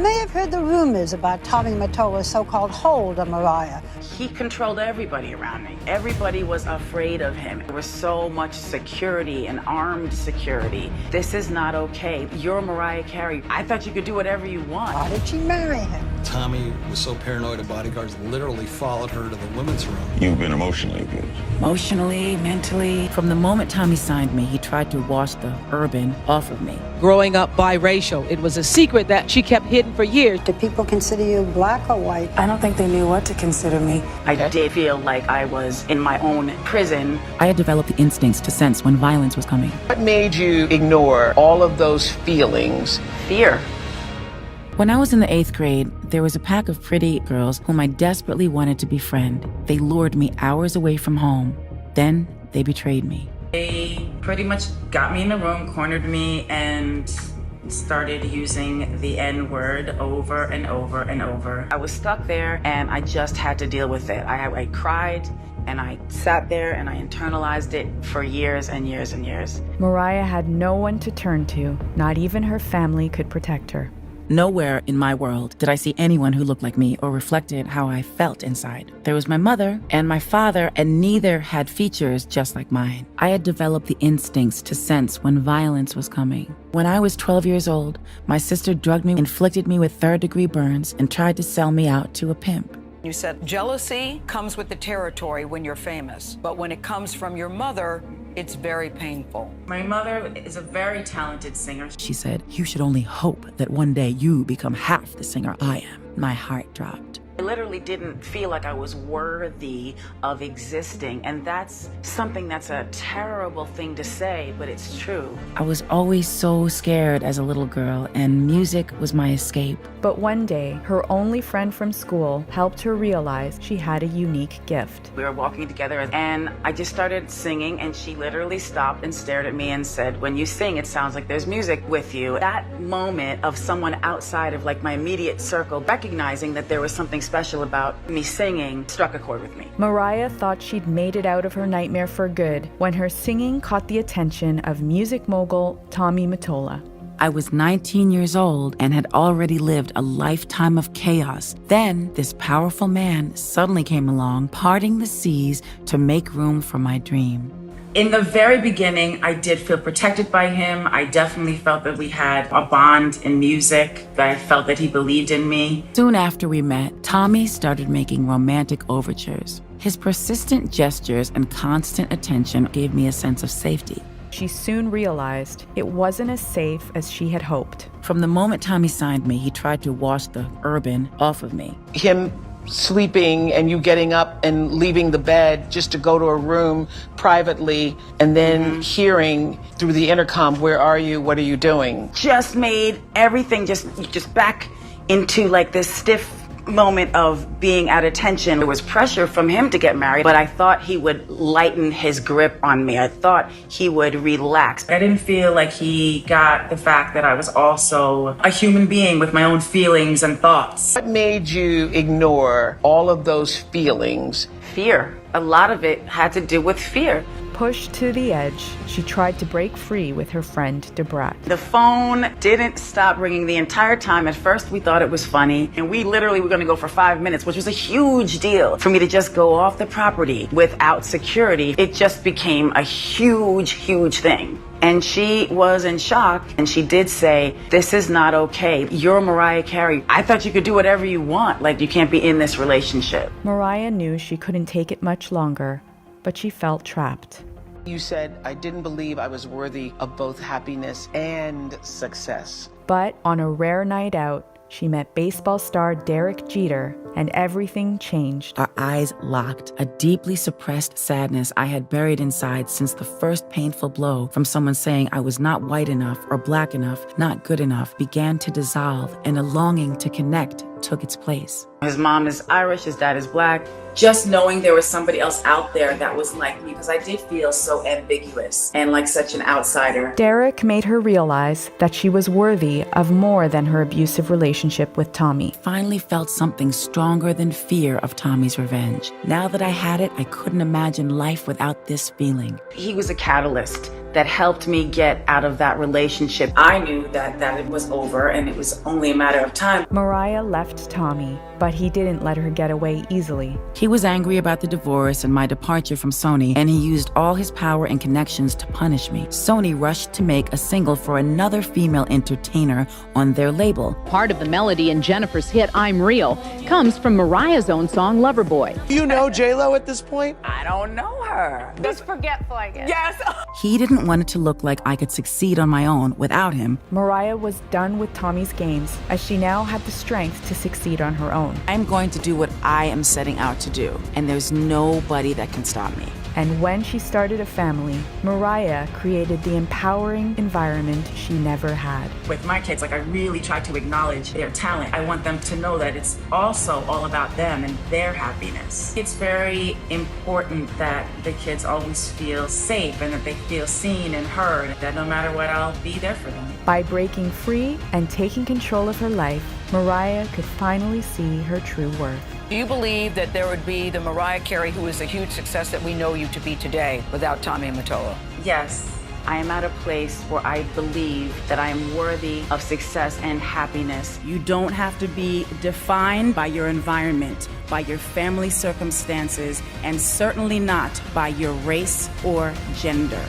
may have heard the rumors about Tommy Mottola's so-called hold on Mariah. He controlled everybody around me. Everybody was afraid of him. There was so much security and armed security. This is not okay. You're Mariah Carey. I thought you could do whatever you want. Why did she marry him? Tommy was so paranoid, the bodyguards literally followed her to the women's room. You've been emotionally abused. Emotionally, mentally. From the moment Tommy signed me, he tried to wash the urban off of me. Growing up biracial, it was a secret that she kept hidden for years. Do people consider you black or white? I don't think they knew what to consider me. I did feel like I was in my own prison. I had developed the instincts to sense when violence was coming. What made you ignore all of those feelings? Fear. When I was in the 8th grade, there was a pack of pretty girls whom I desperately wanted to befriend. They lured me hours away from home. Then they betrayed me. They pretty much got me in the room, cornered me, and started using the N-word over and over and over. I was stuck there and I just had to deal with it. I cried and I sat there and I internalized it for years and years and years. Mariah had no one to turn to. Not even her family could protect her. Nowhere in my world did I see anyone who looked like me or reflected how I felt inside. There was my mother and my father, and neither had features just like mine. I had developed the instincts to sense when violence was coming. When I was 12 years old, my sister drugged me, inflicted me with third-degree burns, and tried to sell me out to a pimp. You said jealousy comes with the territory when you're famous, but when it comes from your mother, it's very painful. My mother is a very talented singer. She said, "You should only hope that one day you become half the singer I am." My heart dropped. I literally didn't feel like I was worthy of existing, and that's something that's a terrible thing to say, but it's true. I was always so scared as a little girl, and music was my escape. But one day, her only friend from school helped her realize she had a unique gift. We were walking together and I just started singing, and she literally stopped and stared at me and said, "When you sing, it sounds like there's music with you." That moment of someone outside of like my immediate circle recognizing that there was something special about me singing struck a chord with me. Mariah thought she'd made it out of her nightmare for good when her singing caught the attention of music mogul Tommy Mottola. I was 19 years old and had already lived a lifetime of chaos. Then this powerful man suddenly came along, parting the seas to make room for my dream. In the very beginning, I did feel protected by him. I definitely felt that we had a bond in music, that I felt that he believed in me. Soon after we met, Tommy started making romantic overtures. His persistent gestures and constant attention gave me a sense of safety. She soon realized it wasn't as safe as she had hoped. From the moment Tommy signed me, he tried to wash the urban off of me. Him sleeping and you getting up and leaving the bed just to go to a room privately, and then hearing through the intercom, "Where are you? What are you doing?" Just made everything just back into like this stiff moment of being at attention. There was pressure from him to get married, but I thought he would lighten his grip on me. I thought he would relax. I didn't feel like he got the fact that I was also a human being with my own feelings and thoughts. What made you ignore all of those feelings? Fear. A lot of it had to do with fear. Pushed to the edge, she tried to break free with her friend Debrat. The phone didn't stop ringing the entire time. At first, we thought it was funny, and we literally were gonna go for 5 minutes, which was a huge deal. For me to just go off the property without security, it just became a huge, huge thing. And she was in shock, and she did say, "This is not okay. You're Mariah Carey. I thought you could do whatever you want. Like, you can't be in this relationship." Mariah knew she couldn't take it much longer, but she felt trapped. You said, "I didn't believe I was worthy of both happiness and success." But on a rare night out, she met baseball star Derek Jeter, and everything changed. Our eyes locked. A deeply suppressed sadness I had buried inside since the first painful blow from someone saying I was not white enough or black enough, not good enough, began to dissolve, and a longing to connect took its place. His mom is Irish, his dad is black. Just knowing there was somebody else out there that was like me, because I did feel so ambiguous and like such an outsider. Derek made her realize that she was worthy of more than her abusive relationship with Tommy. Finally felt something stronger than fear of Tommy's revenge. Now that I had it, I couldn't imagine life without this feeling. He was a catalyst that helped me get out of that relationship. I knew that it was over and it was only a matter of time. Mariah left Tommy, but he didn't let her get away easily. He was angry about the divorce and my departure from Sony, and he used all his power and connections to punish me. Sony rushed to make a single for another female entertainer on their label. Part of the melody in Jennifer's hit I'm Real comes from Mariah's own song Loverboy. Do you know J-Lo at this point? I don't know her. Just forgetful, I guess. Yes. He didn't want it to look like I could succeed on my own without him. Mariah was done with Tommy's games, as she now had the strength to succeed on her own. I'm going to do what I am setting out to do, and there's nobody that can stop me. And when she started a family, Mariah created the empowering environment she never had. With my kids, I really try to acknowledge their talent. I want them to know that it's also all about them and their happiness. It's very important that the kids always feel safe and that they feel seen and heard, that no matter what, I'll be there for them. By breaking free and taking control of her life, Mariah could finally see her true worth. Do you believe that there would be the Mariah Carey who is a huge success that we know you to be today without Tommy and Mottola? Yes. I am at a place where I believe that I am worthy of success and happiness. You don't have to be defined by your environment, by your family circumstances, and certainly not by your race or gender.